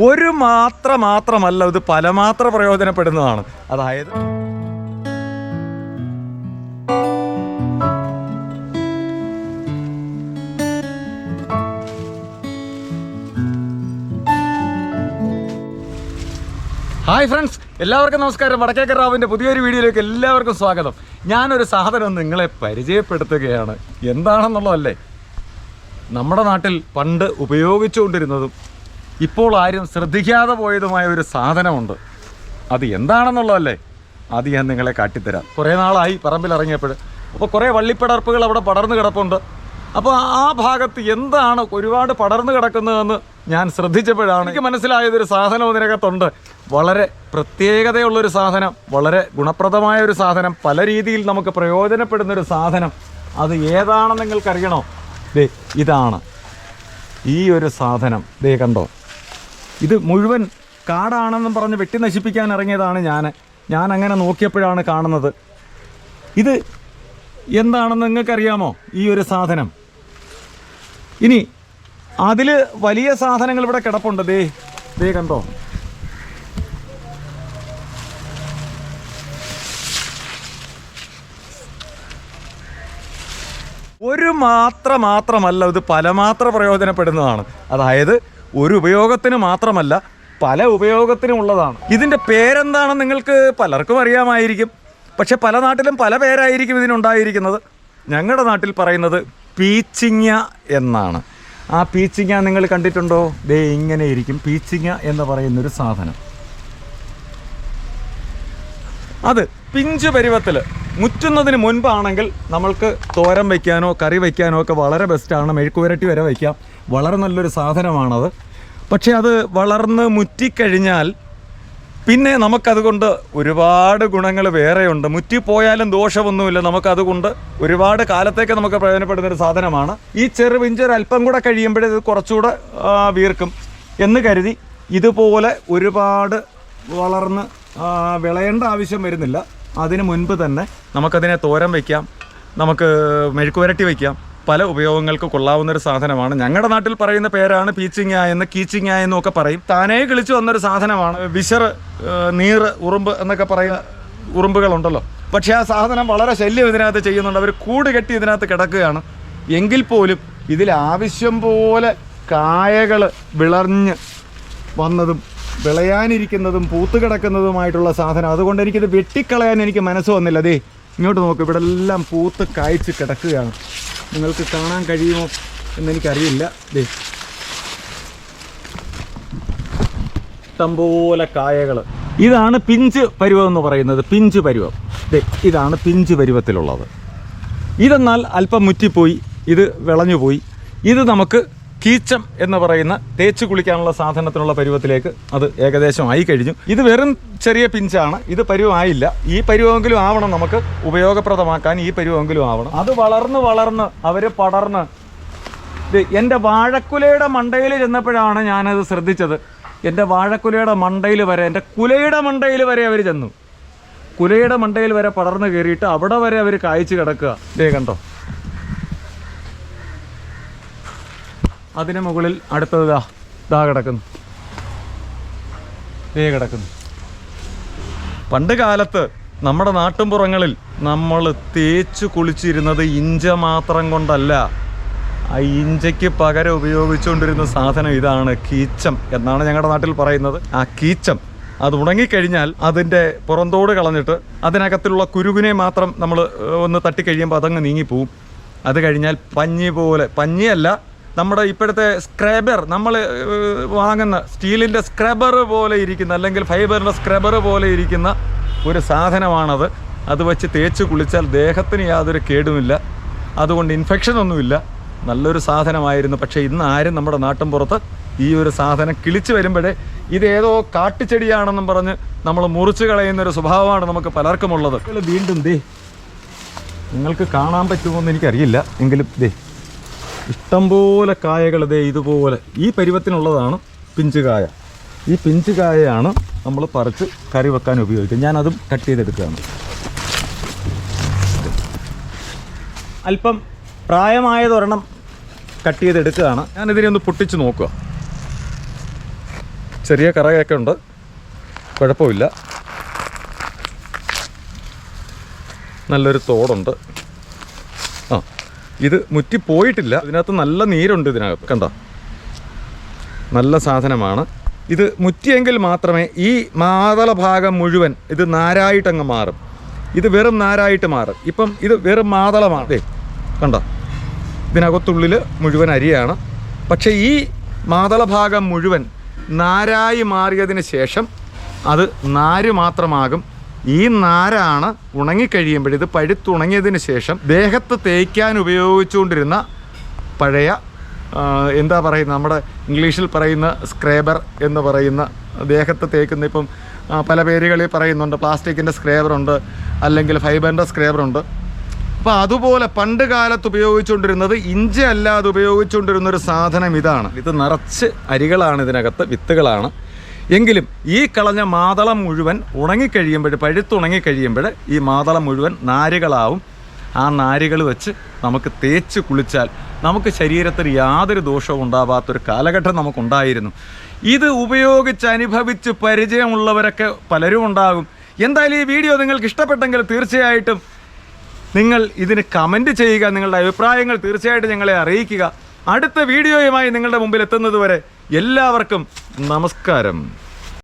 ഒരു മാത്രമല്ല, ഇത് പലമാത്ര പ്രയോജനപ്പെടുന്നതാണ്. അതായത് ഹായ് ഫ്രണ്ട്സ്, എല്ലാവർക്കും നമസ്കാരം. വടക്കേക്കര റാവിൻ്റെ പുതിയൊരു വീഡിയോയിലേക്ക് എല്ലാവർക്കും സ്വാഗതം. ഞാനൊരു സാധനം നിങ്ങളെ പരിചയപ്പെടുത്തുകയാണ്. എന്താണെന്നുള്ളതല്ലേ, നമ്മുടെ നാട്ടിൽ പണ്ട് ഉപയോഗിച്ചുകൊണ്ടിരുന്നതും ഇപ്പോൾ ആരും ശ്രദ്ധിക്കാതെ പോയതുമായ ഒരു സാധനമുണ്ട്. അത് എന്താണെന്നുള്ളതല്ലേ, അത് ഞാൻ നിങ്ങളെ കാട്ടിത്തരാം. കുറേ നാളായി പറമ്പിലിറങ്ങിയപ്പോൾ അപ്പോൾ കുറേ വള്ളിപ്പടർപ്പുകൾ അവിടെ പടർന്നു കിടപ്പുണ്ട്. അപ്പോൾ ആ ഭാഗത്ത് എന്താണ് ഒരുപാട് പടർന്നു കിടക്കുന്നതെന്ന് ഞാൻ ശ്രദ്ധിച്ചപ്പോഴാണ് എനിക്ക് മനസ്സിലായതൊരു സാധനം ഇതിനകത്തുണ്ട്. വളരെ പ്രത്യേകതയുള്ളൊരു സാധനം, വളരെ ഗുണപ്രദമായ ഒരു സാധനം, പല രീതിയിൽ നമുക്ക് പ്രയോജനപ്പെടുന്നൊരു സാധനം. അത് ഏതാണെന്ന് നിങ്ങൾക്കറിയണോ? ദേ ഇതാണ് ഈ ഒരു സാധനം. ദേ കണ്ടോ, ഇത് മുഴുവൻ കാടാണെന്നും പറഞ്ഞ് വെട്ടി നശിപ്പിക്കാൻ ഇറങ്ങിയതാണ് ഞാൻ അങ്ങനെ നോക്കിയപ്പോഴാണ് കാണുന്നത്. ഇത് എന്താണെന്ന് നിങ്ങൾക്കറിയാമോ ഈ ഒരു സാധനം? ഇനി അതിൽ വലിയ സാധനങ്ങൾ ഇവിടെ കിടപ്പുണ്ട്. ദേ കണ്ടോ, ഒരു മാത്രമല്ല, ഇത് പലമാത്ര പ്രയോജനപ്പെടുന്നതാണ്. അതായത് ഒരു ഉപയോഗത്തിന് മാത്രമല്ല, പല ഉപയോഗത്തിനും ഉള്ളതാണ്. ഇതിൻ്റെ പേരെന്താണെന്ന് നിങ്ങൾക്ക് പലർക്കും അറിയാമായിരിക്കും. പക്ഷെ പല നാട്ടിലും പല പേരായിരിക്കും ഇതിനുണ്ടായിരിക്കുന്നത്. ഞങ്ങളുടെ നാട്ടിൽ പറയുന്നത് പീച്ചിങ്ങ എന്നാണ്. ആ പീച്ചിങ്ങ നിങ്ങൾ കണ്ടിട്ടുണ്ടോ? ദേ ഇങ്ങനെ ഇരിക്കും പീച്ചിങ്ങ എന്ന് പറയുന്നൊരു സാധനം. അത് പിഞ്ച് പരുവത്തിൽ മുറ്റുന്നതിന് മുൻപാണെങ്കിൽ നമ്മൾക്ക് തോരൻ വയ്ക്കാനോ കറി വയ്ക്കാനോ ഒക്കെ വളരെ ബെസ്റ്റാണ്. മെഴുക്കുവരട്ടി വരെ വയ്ക്കാം. വളരെ നല്ലൊരു സാധനമാണത്. പക്ഷേ അത് വളർന്ന് മുറ്റിക്കഴിഞ്ഞാൽ പിന്നെ നമുക്കതുകൊണ്ട് ഒരുപാട് ഗുണങ്ങൾ വേറെയുണ്ട്. മുറ്റിപ്പോയാലും ദോഷമൊന്നുമില്ല. നമുക്കതുകൊണ്ട് ഒരുപാട് കാലത്തേക്ക് നമുക്ക് പ്രയോജനപ്പെടുന്നൊരു സാധനമാണ്. ഈ ചെറുപിഞ്ചൊരല്പം കൂടെ കഴിയുമ്പോഴേ ഇത് കുറച്ചുകൂടെ വീർക്കും എന്ന് കരുതി ഇതുപോലെ ഒരുപാട് വളർന്ന് വിളയേണ്ട ആവശ്യം വരുന്നില്ല. അതിന് മുൻപ് തന്നെ നമുക്കതിനെ തോരൻ വയ്ക്കാം, നമുക്ക് മെഴുക്കുവരട്ടി വയ്ക്കാം. പല ഉപയോഗങ്ങൾക്ക് കൊള്ളാവുന്നൊരു സാധനമാണ്. ഞങ്ങളുടെ നാട്ടിൽ പറയുന്ന പേരാണ് പീച്ചിങ്ങ എന്ന്, കീച്ചിങ്ങ എന്നും ഒക്കെ പറയും. താനേ കിളിച്ചു വന്നൊരു സാധനമാണ്. വിശർ, നീറ്, ഉറുമ്പ് എന്നൊക്കെ പറയുന്ന ഉറുമ്പുകളുണ്ടല്ലോ. പക്ഷേ ആ സാധനം വളരെ ശല്യം ഇതിനകത്ത് ചെയ്യുന്നുണ്ട്. അവർ കൂട് കെട്ടി ഇതിനകത്ത് കിടക്കുകയാണ്. എങ്കിൽ പോലും ഇതിൽ ആവശ്യം പോലെ കായകൾ വിളഞ്ഞ് വന്നതും വിളയാനിരിക്കുന്നതും പൂത്ത് കിടക്കുന്നതുമായിട്ടുള്ള സാധനം. അതുകൊണ്ട് എനിക്കിത് വെട്ടിക്കളയാൻ എനിക്ക് മനസ്സ് വന്നില്ല. അതേ ഇങ്ങോട്ട് നോക്കും, ഇവിടെ എല്ലാം പൂത്ത് കായ്ച്ച് കിടക്കുകയാണ്. നിങ്ങൾക്ക് കാണാൻ കഴിയുമോ എന്നെനിക്കറിയില്ല. ദേ ഇഷ്ടംപോലെ കായകൾ. ഇതാണ് പിഞ്ച് പരുവം എന്ന് പറയുന്നത്. പിഞ്ച് പരുവം. ദേ ഇതാണ് പിഞ്ച് പരുവത്തിലുള്ളത്. ഇതെന്നാൽ അല്പം മുറ്റിപ്പോയി, ഇത് വിളഞ്ഞുപോയി. ഇത് നമുക്ക് കീച്ചം എന്ന് പറയുന്ന തേച്ച് കുളിക്കാനുള്ള സാധനത്തിനുള്ള പരുവത്തിലേക്ക് അത് ഏകദേശം ആയി കഴിഞ്ഞു. ഇത് വെറും ചെറിയ പിഞ്ചാണ്. ഇത് പരുവമായില്ല. ഈ പരുവമെങ്കിലും ആവണം നമുക്ക് ഉപയോഗപ്രദമാക്കാൻ. ഈ പരുവമെങ്കിലും ആവണം. അത് വളർന്ന് അവർ പടർന്ന് എൻ്റെ വാഴക്കുലയുടെ മണ്ടയിൽ ചെന്നപ്പോഴാണ് ഞാനത് ശ്രദ്ധിച്ചത്. എൻ്റെ വാഴക്കുലയുടെ മണ്ടയിൽ വരെ, എൻ്റെ കുലയുടെ മണ്ടയിൽ വരെ അവർ ചെന്നു. കുലയുടെ മണ്ടയിൽ വരെ പടർന്ന് കയറിയിട്ട് അവിടെ വരെ അവർ കായ്ച്ച് കിടക്കുക. ദേ കണ്ടോ, അതിന് മുകളിൽ അടുത്തത് ദാ കിടക്കുന്നു. കിടക്കുന്നു. പണ്ട് കാലത്ത് നമ്മുടെ നാട്ടിൻപുറങ്ങളിൽ നമ്മൾ തേച്ച് കുളിച്ചിരുന്നത് ഇഞ്ച മാത്രം കൊണ്ടല്ല. ആ ഇഞ്ചയ്ക്ക് പകരം ഉപയോഗിച്ചുകൊണ്ടിരുന്ന സാധനം ഇതാണ്, കീച്ചം എന്നാണ് ഞങ്ങളുടെ നാട്ടിൽ പറയുന്നത്. ആ കീച്ചം അത് ഉണങ്ങിക്കഴിഞ്ഞാൽ അതിൻ്റെ പുറന്തോട് കളഞ്ഞിട്ട് അതിനകത്തുള്ള കുരുകിനെ മാത്രം നമ്മൾ ഒന്ന് തട്ടിക്കഴിയുമ്പോൾ അതങ്ങ് നീങ്ങിപ്പോവും. അത് കഴിഞ്ഞാൽ പഞ്ഞി പോലെ, പഞ്ഞിയല്ല, നമ്മുടെ ഇപ്പോഴത്തെ സ്ക്രബർ, നമ്മൾ വാങ്ങുന്ന സ്റ്റീലിൻ്റെ സ്ക്രബർ പോലെ ഇരിക്കുന്ന, അല്ലെങ്കിൽ ഫൈബറിൻ്റെ സ്ക്രബർ പോലെ ഇരിക്കുന്ന ഒരു സാധനമാണത്. അത് വെച്ച് തേച്ച് കുളിച്ചാൽ ദേഹത്തിന് യാതൊരു കേടുമില്ല. അതുകൊണ്ട് ഇൻഫെക്ഷൻ ഒന്നുമില്ല. നല്ലൊരു സാധനമായിരുന്നു. പക്ഷേ ഇന്ന് ആരും നമ്മുടെ നാട്ടിൻ പുറത്ത് ഈ ഒരു സാധനം കിളിച്ച് വരുമ്പോഴേ ഇതേതോ കാട്ടുചെടിയാണെന്നും പറഞ്ഞ് നമ്മൾ മുറിച്ച് കളയുന്നൊരു സ്വഭാവമാണ് നമുക്ക് പലർക്കുമുള്ളത്. വീണ്ടും ദേ നിങ്ങൾക്ക് കാണാൻ പറ്റുമോ എന്ന് എനിക്കറിയില്ല, എങ്കിലും ദേ ഇഷ്ടംപോലെ കായകൾ. ദേ ഇതുപോലെ ഈ പരുവത്തിനുള്ളതാണ് പിഞ്ചുകായ. ഈ പിഞ്ചുകായയാണ് നമ്മൾ പറിച്ച് കറി വെക്കാൻ ഉപയോഗിക്കുക. ഞാനതും കട്ട് ചെയ്തെടുക്കുകയാണ്. അല്പം പ്രായമായതൊരെണ്ണം കട്ട് ചെയ്തെടുക്കുകയാണ്. ഞാനിതിനെ ഒന്ന് പൊട്ടിച്ച് നോക്കുക. ചെറിയ കറയൊക്കെ ഉണ്ട്, കുഴപ്പമില്ല. നല്ലൊരു തോടുണ്ട്. ആ, ഇത് മുറ്റി പോയിട്ടില്ല. ഇതിനകത്ത് നല്ല നീരുണ്ട്. ഇതിനകത്ത് കണ്ടോ, നല്ല സാധനമാണ്. ഇത് മുറ്റിയെങ്കിൽ മാത്രമേ ഈ മാതള ഭാഗം മുഴുവൻ ഇത് നാരായിട്ടങ്ങ് മാറും. ഇത് വെറും നാരായിട്ട് മാറും. ഇപ്പം ഇത് വെറും മാതളമാണ്. കണ്ടോ, ഇതിനകത്തുള്ളിൽ മുഴുവൻ അരിയാണ്. പക്ഷേ ഈ മാതള ഭാഗം മുഴുവൻ നാരായി മാറിയതിന് ശേഷം അത് നാര് മാത്രമാകും. ഈ നാരാണ് ഉണങ്ങിക്കഴിയുമ്പോൾ, ഇത് പഴുത്തുണങ്ങിയതിന് ശേഷം ദേഹത്ത് തേയ്ക്കാൻ ഉപയോഗിച്ചുകൊണ്ടിരുന്ന പഴയ എന്താ പറയുന്നത്, നമ്മുടെ ഇംഗ്ലീഷിൽ പറയുന്ന സ്ക്രേബർ എന്ന് പറയുന്ന, ദേഹത്ത് തേക്കുന്ന, ഇപ്പം പല പേരുകളിൽ പറയുന്നുണ്ട്. പ്ലാസ്റ്റിക്കിൻ്റെ സ്ക്രേബറുണ്ട്, അല്ലെങ്കിൽ ഫൈബറിൻ്റെ സ്ക്രേബറുണ്ട്. അപ്പോൾ അതുപോലെ പണ്ട് കാലത്ത് ഉപയോഗിച്ചുകൊണ്ടിരുന്നത്, ഇഞ്ചി അല്ലാതെ ഉപയോഗിച്ചുകൊണ്ടിരുന്നൊരു സാധനം ഇതാണ്. ഇത് നിറച്ച് അരികളാണ്, ഇതിനകത്ത് വിത്തുകളാണ്. എങ്കിലും ഈ കളഞ്ഞ മാതളം മുഴുവൻ ഉണങ്ങിക്കഴിയുമ്പോൾ, പഴുത്തുണങ്ങിക്കഴിയുമ്പോൾ ഈ മാതളം മുഴുവൻ നാരുകളാവും. ആ നാരുകൾ വെച്ച് നമുക്ക് തേച്ച് കുളിച്ചാൽ നമുക്ക് ശരീരത്തിന് യാതൊരു ദോഷവും ഉണ്ടാവാത്തൊരു കാലഘട്ടം നമുക്കുണ്ടായിരുന്നു. ഇത് ഉപയോഗിച്ച് അനുഭവിച്ച് പരിചയമുള്ളവരൊക്കെ പലരും ഉണ്ടാകും. എന്തായാലും ഈ വീഡിയോ നിങ്ങൾക്ക് ഇഷ്ടപ്പെട്ടെങ്കിൽ തീർച്ചയായിട്ടും നിങ്ങൾ ഇതിന് കമൻറ്റ് ചെയ്യുക. നിങ്ങളുടെ അഭിപ്രായങ്ങൾ തീർച്ചയായിട്ടും ഞങ്ങളെ അറിയിക്കുക. അടുത്ത വീഡിയോയുമായി നിങ്ങളുടെ മുമ്പിൽ എത്തുന്നത് വരെ എല്ലാവർക്കും നമസ്കാരം.